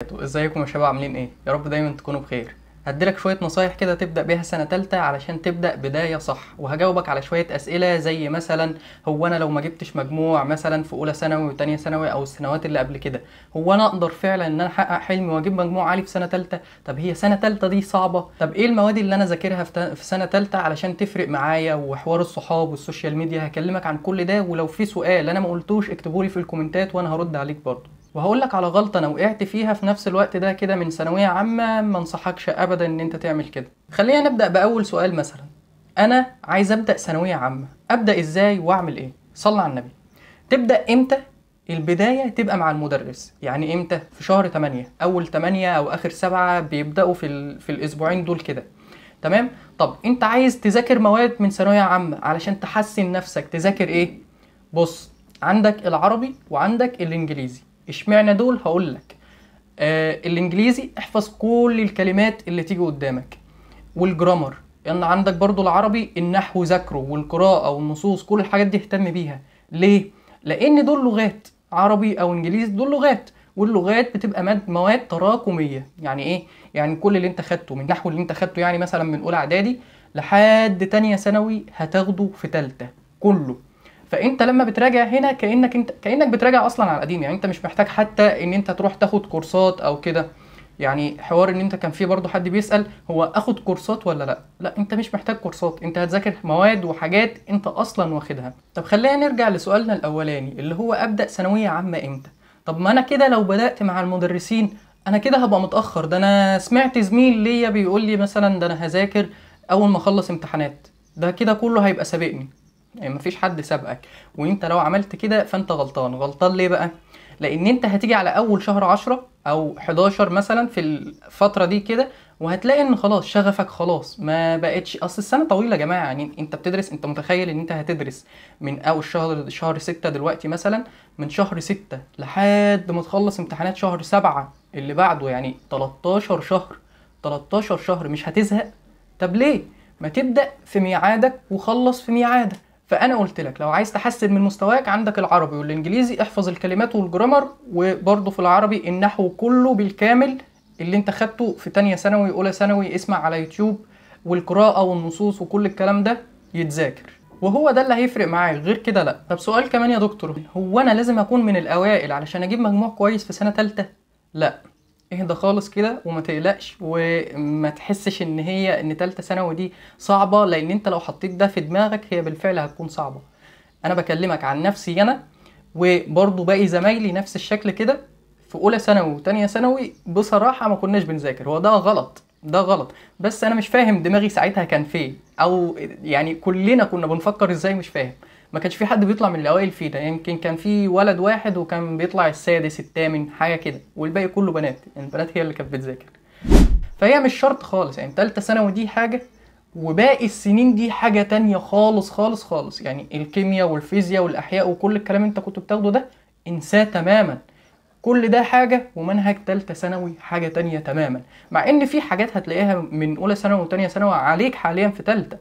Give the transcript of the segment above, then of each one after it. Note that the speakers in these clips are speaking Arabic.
ازيكم يا شباب، عاملين ايه؟ يا رب دايما تكونوا بخير. هديلك شويه نصايح كده تبدا بيها سنه تالتة علشان تبدا بدايه صح، وهجاوبك على شويه اسئله زي مثلا: هو انا لو ما جبتش مجموع مثلا في اولى ثانوي وتانية ثانوي او السنوات اللي قبل كده، هو انا اقدر فعلا ان انا احقق حلمي واجيب مجموع عالي في سنه تالتة؟ طب هي سنه تالتة دي صعبه؟ طب ايه المواد اللي انا ذاكرها في سنه تالتة علشان تفرق معايا؟ وحوار الصحاب والسوشيال ميديا هكلمك عن كل ده، ولو في سؤال انا ما قلتوش اكتبولي في الكومنتات وانا هرد عليك برضه. وهقول لك على غلطة انا وقعت فيها في نفس الوقت ده كده من ثانوية عامة، ما انصحكش ابدا ان انت تعمل كده. خلينا نبدأ باول سؤال. مثلا انا عايز ابدأ ثانوية عامة، ابدأ ازاي واعمل ايه؟ صلى على النبي. تبدأ امتى؟ البداية تبقى مع المدرس. يعني امتى؟ في شهر 8، اول 8 او اخر 7 بيبدأوا في الاسبوعين دول كده. تمام. طب انت عايز تذاكر مواد من ثانوية عامة علشان تحسن نفسك، تذاكر ايه؟ بص، عندك العربي وعندك الانجليزي. اشمعنى دول؟ هقولك. الانجليزي احفظ كل الكلمات اللي تيجي قدامك، والجرامر. يعني عندك برضو العربي النحو ذاكره، والقراءة والنصوص، كل الحاجات دي اهتم بيها. ليه؟ لان دول لغات، عربي او انجليزي دول لغات، واللغات بتبقى مواد تراكمية. يعني ايه؟ يعني كل اللي انت خدته من النحو اللي انت خدته يعني مثلا من اولى اعدادي لحد تانية ثانوي هتاخده في تالتة كله. فانت لما بتراجع هنا كانك بتراجع اصلا على القديم. يعني انت مش محتاج حتى ان انت تروح تاخد كورسات او كده. يعني حوار ان انت كان في برضه حد بيسأل هو اخد كورسات ولا لا؟ لا، انت مش محتاج كورسات، انت هتذاكر مواد وحاجات انت اصلا واخدها. طب خلينا نرجع لسؤالنا الاولاني اللي هو ابدأ ثانوية عامة امتى. طب ما انا كده لو بدأت مع المدرسين انا كده هبقى متأخر. ده انا سمعت زميل ليا بيقول لي مثلا ده انا هذاكر اول ما اخلص امتحانات. ده كده كله هيبقى سابقني. يعني مفيش حد سابقك، وانت لو عملت كده فانت غلطان. غلطان ليه بقى؟ لان انت هتيجي على اول شهر 10 او 11 مثلا في الفترة دي كده، وهتلاقي ان خلاص شغفك خلاص ما بقتش. اصل السنة طويلة يا جماعة. يعني انت بتدرس، انت متخيل ان انت هتدرس من اول شهر 6 دلوقتي مثلا، من شهر 6 لحد ما تخلص امتحانات شهر 7 اللي بعده، يعني 13 شهر. 13 شهر مش هتزهق؟ طب ليه ما تبدأ في ميعادك وخلص في ميعادك؟ فانا قلت لك لو عايز تحسن من مستواك عندك العربي والانجليزي، احفظ الكلمات والجرامر، وبرضه في العربي النحو كله بالكامل اللي انت خدته في تانية ثانوي اولى ثانوي، اسمع على يوتيوب. والقراءة والنصوص وكل الكلام ده يتذاكر، وهو ده اللي هيفرق معاك. غير كده لا. طب سؤال كمان يا دكتور، هو انا لازم اكون من الاوائل علشان اجيب مجموع كويس في سنة تالتة؟ لا، اهدى خالص كده وما تقلقش، وما تحسش ان تالتة ثانوي دي صعبة، لان انت لو حطيت ده في دماغك هي بالفعل هتكون صعبة. انا بكلمك عن نفسي انا، وبرضه باقي زمايلي نفس الشكل كده. في اولى ثانوي وتانية ثانوي بصراحة ما كناش بنذاكر. هو ده غلط، ده غلط. بس انا مش فاهم دماغي ساعتها كان فين، او يعني كلنا كنا بنفكر ازاي مش فاهم. ما كانش في حد بيطلع من الاوائل فينا. يمكن كان في ولد واحد وكان بيطلع السادس الثامن حاجه كده، والباقي كله بنات. يعني البنات هي اللي كانت بتذاكر. فهي مش شرط خالص. يعني تالتة ثانوي دي حاجه، وباقي السنين دي حاجه تانية خالص خالص خالص. يعني الكيمياء والفيزياء والاحياء وكل الكلام انت كنت بتاخده ده انساه تماما. كل ده حاجة، ومنهج تالتة ثانوي حاجة تانية تماما. مع ان في حاجات هتلاقيها من اولى ثانوي وتانية ثانوي عليك حاليا في تالتة،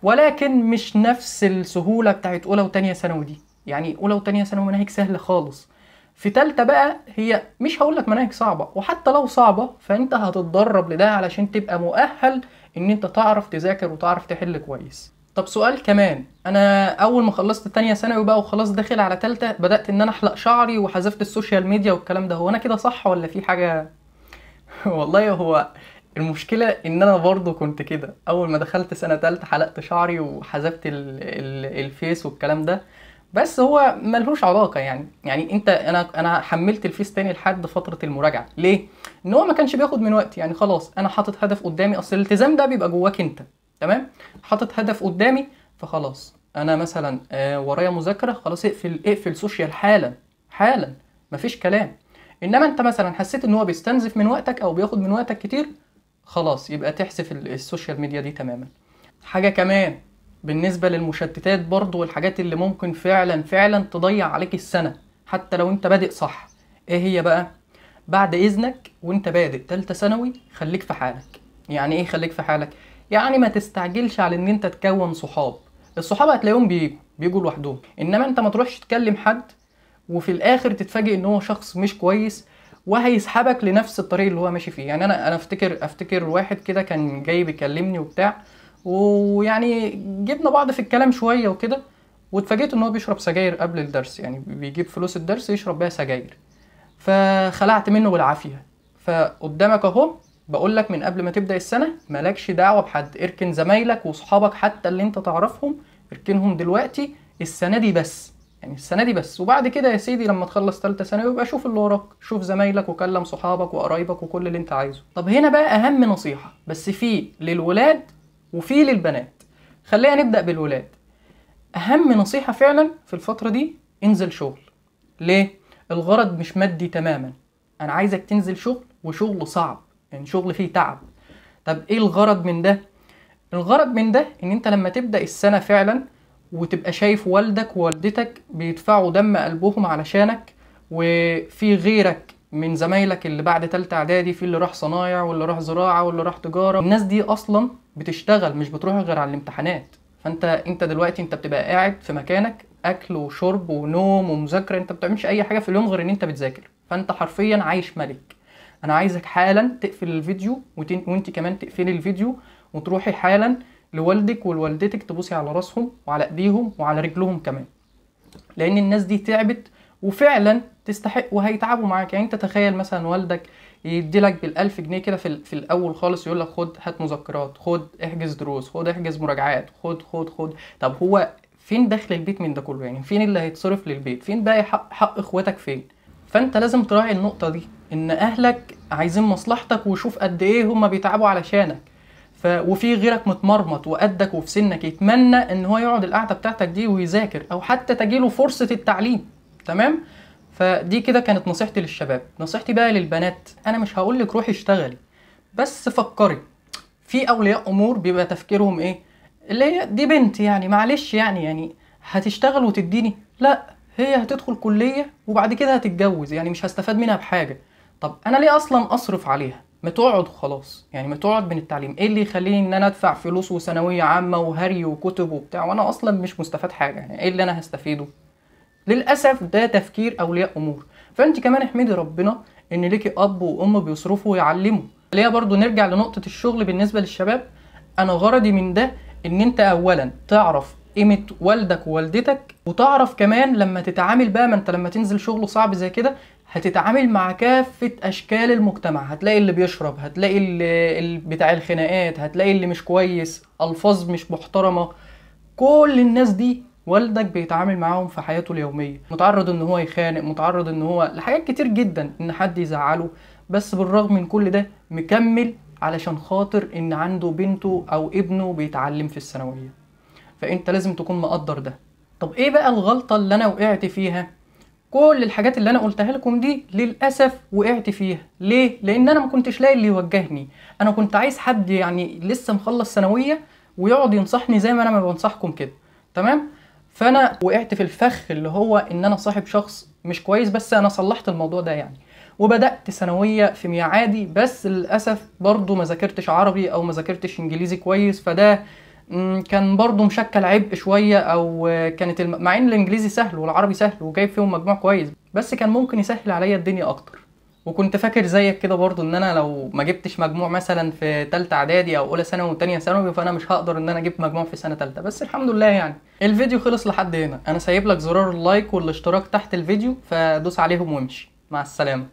ولكن مش نفس السهولة بتاعت اولى وتانية ثانوي دي. يعني اولى وتانية ثانوي مناهج سهلة خالص. في تالتة بقى هي مش هقولك مناهج صعبة، وحتى لو صعبة فانت هتتدرب لده علشان تبقى مؤهل ان انت تعرف تذاكر وتعرف تحل كويس. طب سؤال كمان، انا اول ما خلصت تانية ثانوي بقى وخلاص داخل على تالتة، بدأت ان انا احلق شعري وحذفت السوشيال ميديا والكلام ده. هو انا كده صح ولا في حاجة؟ والله هو المشكلة ان انا برضو كنت كده. اول ما دخلت سنة تالتة حلقت شعري وحذفت الفيس والكلام ده. بس هو ملهوش علاقة. يعني انا حملت الفيس تاني لحد فترة المراجعة. ليه؟ ان هو ما كانش بياخد من وقتي. يعني خلاص انا حاطط هدف قدامي. اصل الالتزام ده بيبقى جواك انت. تمام. حاطط هدف قدامي، فخلاص انا مثلا ورايا مذاكرة، خلاص اقفل سوشيال حالا حالا، مفيش كلام. انما انت مثلا حسيت ان هو بيستنزف من وقتك او بياخد من وقتك كتير، خلاص يبقى تحذف السوشيال ميديا دي تماما. حاجة كمان بالنسبة للمشتتات برضو، والحاجات اللي ممكن فعلا فعلا تضيع عليك السنة حتى لو انت بادئ صح، ايه هي بقى؟ بعد اذنك وانت بادئ تالتة ثانوي خليك في حالك. يعني ايه خليك في حالك؟ يعني ما تستعجلش على ان انت تكون صحاب. الصحاب هتلاقيهم بيجوا لوحدهم، انما انت ما تروحش تكلم حد وفي الاخر تتفاجئ ان هو شخص مش كويس، وهيسحبك لنفس الطريق اللي هو ماشي فيه. يعني انا افتكر واحد كده كان جاي بيكلمني وبتاع، ويعني جبنا بعض في الكلام شويه وكده، واتفاجئت ان هو بيشرب سجاير قبل الدرس، يعني بيجيب فلوس الدرس يشرب بيها سجاير. فخلعت منه بالعافيه. فقدامك اهو، بقول لك من قبل ما تبدا السنه مالكش دعوه بحد، اركن زمايلك واصحابك حتى اللي انت تعرفهم، اركنهم دلوقتي السنه دي بس، يعني السنه دي بس. وبعد كده يا سيدي لما تخلص ثالثه ثانوي يبقى شوف اللي وراك، شوف زمايلك وكلم صحابك وقرايبك وكل اللي انت عايزه. طب هنا بقى اهم نصيحه، بس في للولاد وفي للبنات. خلينا نبدا بالولاد. اهم نصيحه فعلا في الفتره دي، انزل شغل. ليه؟ الغرض مش مادي تماما، انا عايزك تنزل شغل، وشغل صعب، يعني شغل فيه تعب. طب ايه الغرض من ده؟ الغرض من ده ان انت لما تبدأ السنة فعلا وتبقى شايف والدك ووالدتك بيدفعوا دم قلبهم علشانك، وفي غيرك من زمايلك اللي بعد تالتة اعدادي، في اللي راح صنايع واللي راح زراعة واللي راح تجارة، الناس دي اصلا بتشتغل مش بتروح غير على الامتحانات. فانت دلوقتي انت بتبقى قاعد في مكانك، اكل وشرب ونوم ومذاكرة، انت بتعملش اي حاجة في اليوم غير ان انت بتذاكر. فانت حرفيا عايش ملك. انا عايزك حالا تقفل الفيديو، وانت كمان تقفلي الفيديو، وتروحي حالا لوالدك ولوالدتك تبوسي على راسهم وعلى ايديهم وعلى رجلهم كمان، لان الناس دي تعبت وفعلا تستحق وهيتعبوا معاك. يعني انت تخيل مثلا والدك يديلك بال1000 جنيه كده في الاول خالص، يقول لك خد هات مذكرات، خد احجز دروس، خد احجز مراجعات، خد. طب هو فين دخل البيت من ده كله؟ يعني فين اللي هيتصرف للبيت؟ فين بقى حق اخواتك فين؟ فانت لازم تراعي النقطة دي، ان اهلك عايزين مصلحتك، وشوف قد ايه هما بيتعبوا علشانك. وفي غيرك متمرمط وقدك وفي سنك يتمنى ان هو يقعد القعدة بتاعتك دي ويذاكر، او حتى تجيله فرصة التعليم. تمام؟ فدي كده كانت نصيحتي للشباب. نصيحتي بقى للبنات، انا مش هقولك روحي اشتغلي، بس فكري. في اولياء امور بيبقى تفكيرهم ايه؟ اللي هي دي بنت، يعني معلش، يعني هتشتغل وتديني؟ لا، هي هتدخل كلية وبعد كده هتتجوز، يعني مش هستفاد منها بحاجة. طب انا ليه اصلا اصرف عليها؟ ما تقعد خلاص، يعني ما تقعد من التعليم. ايه اللي يخليني ان انا ادفع فلوس وثانوية عامة وهري وكتب وبتاع وانا اصلا مش مستفاد حاجة؟ يعني ايه اللي انا هستفيده؟ للاسف ده تفكير اولياء امور. فانت كمان احمدي ربنا ان ليكي اب وام بيصرفوا ويعلموا. ليه برضو نرجع لنقطة الشغل بالنسبة للشباب. انا غرضي من ده ان انت اولا تعرف قيمة والدك ووالدتك، وتعرف كمان لما تتعامل بقى، ما انت لما تنزل شغل صعب زي كده هتتعامل مع كافة اشكال المجتمع. هتلاقي اللي بيشرب، هتلاقي اللي بتاع الخناقات، هتلاقي اللي مش كويس، الفاظ مش محترمة. كل الناس دي والدك بيتعامل معاهم في حياته اليومية، متعرض ان هو يخانق، متعرض ان هو لحاجات كتير جدا، ان حد يزعله. بس بالرغم من كل ده مكمل علشان خاطر ان عنده بنته او ابنه بيتعلم في الثانوية. فانت لازم تكون مقدر ده. طب ايه بقى الغلطة اللي انا وقعت فيها؟ كل الحاجات اللي انا قلتها لكم دي للاسف وقعت فيها. ليه؟ لان انا ما كنتش لاقي اللي يوجهني. انا كنت عايز حد يعني لسه مخلص ثانوية ويقعد ينصحني زي ما انا ما بنصحكم كده. تمام؟ فانا وقعت في الفخ اللي هو ان انا صاحب شخص مش كويس. بس انا صلحت الموضوع ده يعني، وبدأت ثانوية في ميعادي. بس للأسف برضو ما ذاكرتش عربي او ما ذاكرتش انجليزي كويس، فده كان برضو مشكل عبء شوية. او كانت مع ان الانجليزي سهل والعربي سهل وجايب فيهم مجموع كويس، بس كان ممكن يسهل عليا الدنيا اكتر. وكنت فاكر زيك كده برضو ان انا لو ما جبتش مجموع مثلا في تالتة اعدادي او اولى ثانوي وتانية ثانوي فانا مش هقدر ان انا اجيب مجموع في سنة تالتة. بس الحمد لله. يعني الفيديو خلص لحد هنا. انا سايب لك زرار اللايك والاشتراك تحت الفيديو، فدوس عليهم وامشي. مع السلامة.